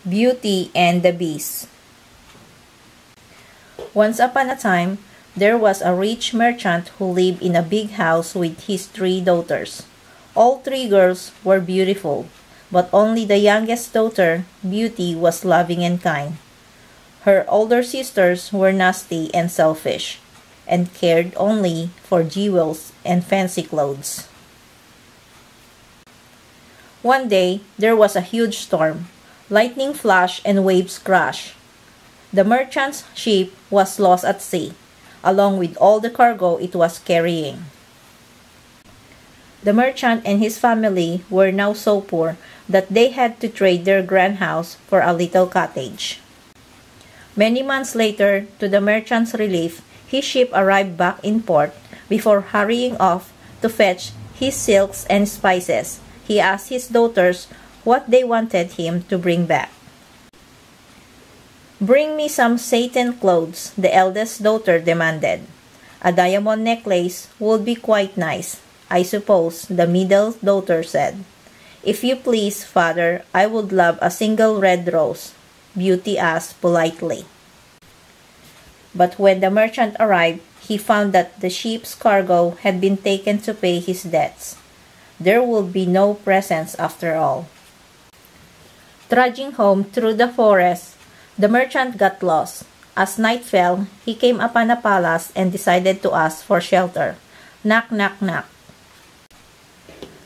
Beauty and the Beast. Once upon a time, there was a rich merchant who lived in a big house with his 3 daughters. All 3 girls were beautiful, but only the youngest daughter, Beauty, was loving and kind. Her older sisters were nasty and selfish, and cared only for jewels and fancy clothes. One day, there was a huge storm. Lightning flashed and waves crashed. The merchant's ship was lost at sea, along with all the cargo it was carrying. The merchant and his family were now so poor that they had to trade their grand house for a little cottage. Many months later, to the merchant's relief, his ship arrived back in port. Before hurrying off to fetch his silks and spices, he asked his daughters what they wanted him to bring back. "Bring me some satin clothes," the eldest daughter demanded. "A diamond necklace would be quite nice, I suppose," the middle daughter said. "If you please, father, I would love a single red rose," Beauty asked politely. But when the merchant arrived, he found that the ship's cargo had been taken to pay his debts. There would be no presents after all. Trudging home through the forest, the merchant got lost. As night fell, he came upon a palace and decided to ask for shelter. Knock, knock, knock.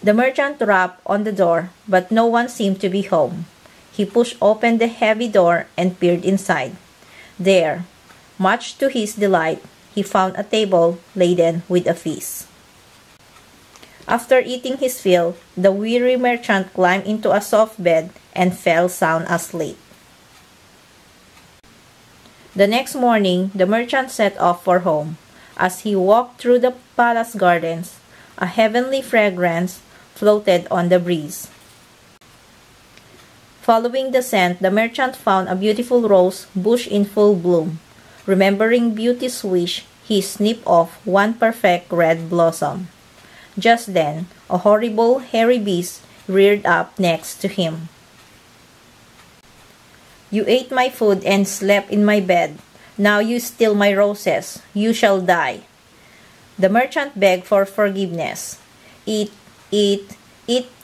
The merchant rapped on the door, but no one seemed to be home. He pushed open the heavy door and peered inside. There, much to his delight, he found a table laden with a feast. After eating his fill, the weary merchant climbed into a soft bed and fell sound asleep. The next morning, the merchant set off for home. As he walked through the palace gardens, a heavenly fragrance floated on the breeze. Following the scent, the merchant found a beautiful rose bush in full bloom. Remembering Beauty's wish, he snipped off one perfect red blossom. Just then, a horrible hairy beast reared up next to him. "You ate my food and slept in my bed. Now you steal my roses. You shall die." The merchant begged for forgiveness. It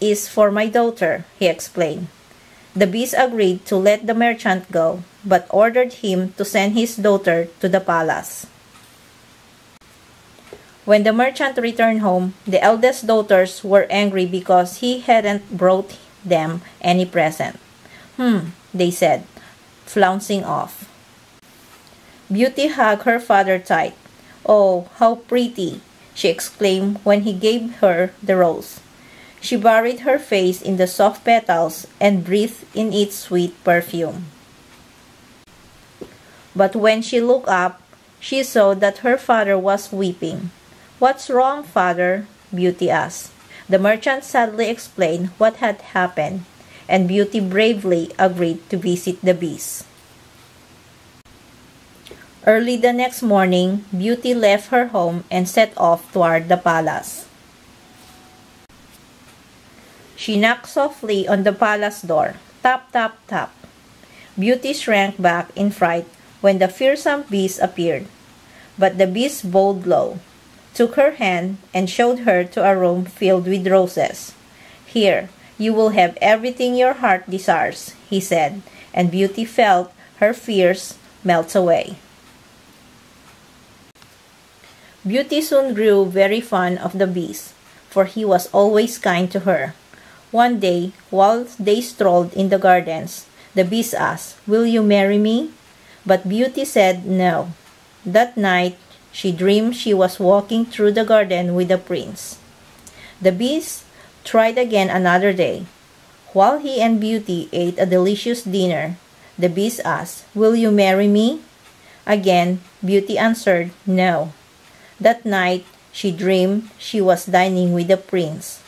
is for my daughter," he explained. The beast agreed to let the merchant go, but ordered him to send his daughter to the palace. When the merchant returned home, the eldest daughters were angry because he hadn't brought them any present. They said, flouncing off. Beauty hugged her father tight. "Oh, how pretty!" she exclaimed when he gave her the rose. She buried her face in the soft petals and breathed in its sweet perfume. But when she looked up, she saw that her father was weeping. "What's wrong, father?" Beauty asked. The merchant sadly explained what had happened, and Beauty bravely agreed to visit the beast. Early the next morning, Beauty left her home and set off toward the palace. She knocked softly on the palace door. Tap, tap, tap. Beauty shrank back in fright when the fearsome beast appeared. But the beast bowed low, took her hand, and showed her to a room filled with roses. "Here, you will have everything your heart desires," he said, and Beauty felt her fears melt away. Beauty soon grew very fond of the beast, for he was always kind to her. One day, while they strolled in the gardens, the beast asked, "Will you marry me?" But Beauty said no. That night, she dreamed she was walking through the garden with a prince. The beast tried again another day. While he and Beauty ate a delicious dinner, the beast asked, "Will you marry me?" Again, Beauty answered no. That night, she dreamed she was dining with a prince.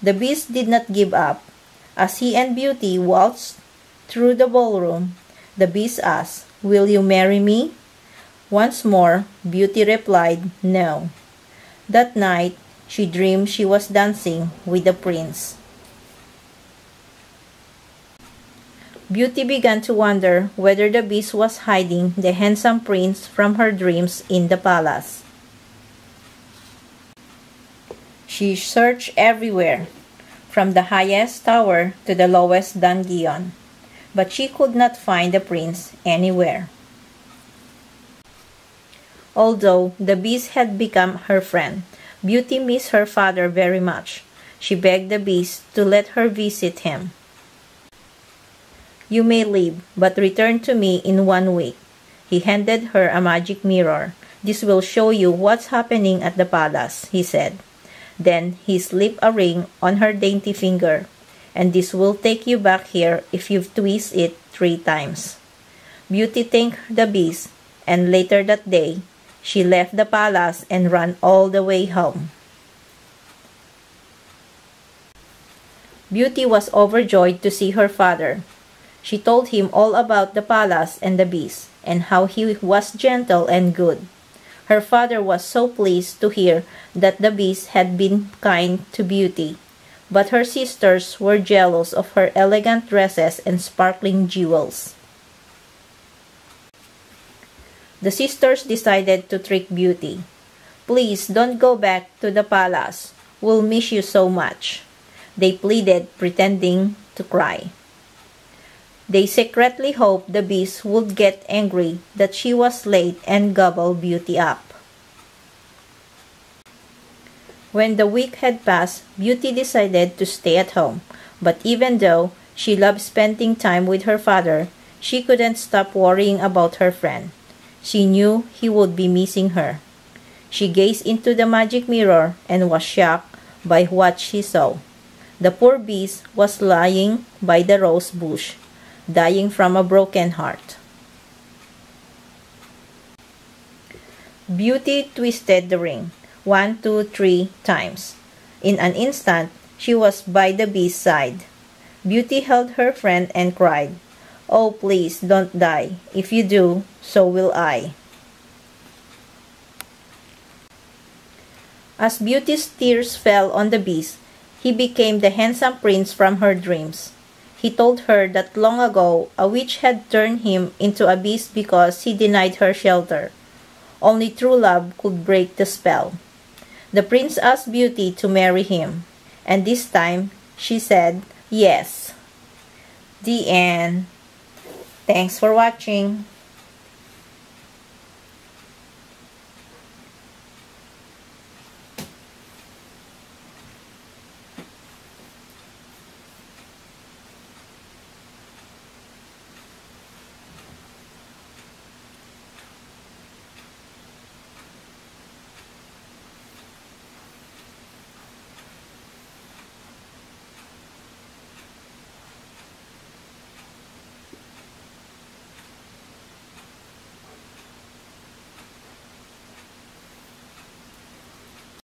The beast did not give up. As he and Beauty waltzed through the ballroom, the beast asked, "Will you marry me?" Once more, Beauty replied no. That night, she dreamed she was dancing with the prince. Beauty began to wonder whether the Beast was hiding the handsome prince from her dreams in the palace. She searched everywhere, from the highest tower to the lowest dungeon, but she could not find the prince anywhere. Although the Beast had become her friend, Beauty missed her father very much. She begged the Beast to let her visit him. "You may leave, but return to me in 1 week." He handed her a magic mirror. "This will show you what's happening at the palace," he said. Then he slipped a ring on her dainty finger. "And this will take you back here if you twist it 3 times. Beauty thanked the Beast, and later that day, she left the palace and ran all the way home. Beauty was overjoyed to see her father. She told him all about the palace and the Beast, and how he was gentle and good. Her father was so pleased to hear that the Beast had been kind to Beauty, but her sisters were jealous of her elegant dresses and sparkling jewels. The sisters decided to trick Beauty. "Please don't go back to the palace. We'll miss you so much," they pleaded, pretending to cry. They secretly hoped the Beast would get angry that she was late and gobble Beauty up. When the week had passed, Beauty decided to stay at home, but even though she loved spending time with her father, she couldn't stop worrying about her friend. She knew he would be missing her. She gazed into the magic mirror and was shocked by what she saw. The poor Beast was lying by the rose bush, dying from a broken heart. Beauty twisted the ring 1, 2, 3 times. In an instant, she was by the Beast's side. Beauty held her friend and cried, "Oh, please don't die. If you do, so will I." As Beauty's tears fell on the Beast, he became the handsome prince from her dreams. He told her that long ago a witch had turned him into a beast because he denied her shelter. Only true love could break the spell. The prince asked Beauty to marry him, and this time she said yes. The end. Thanks for watching.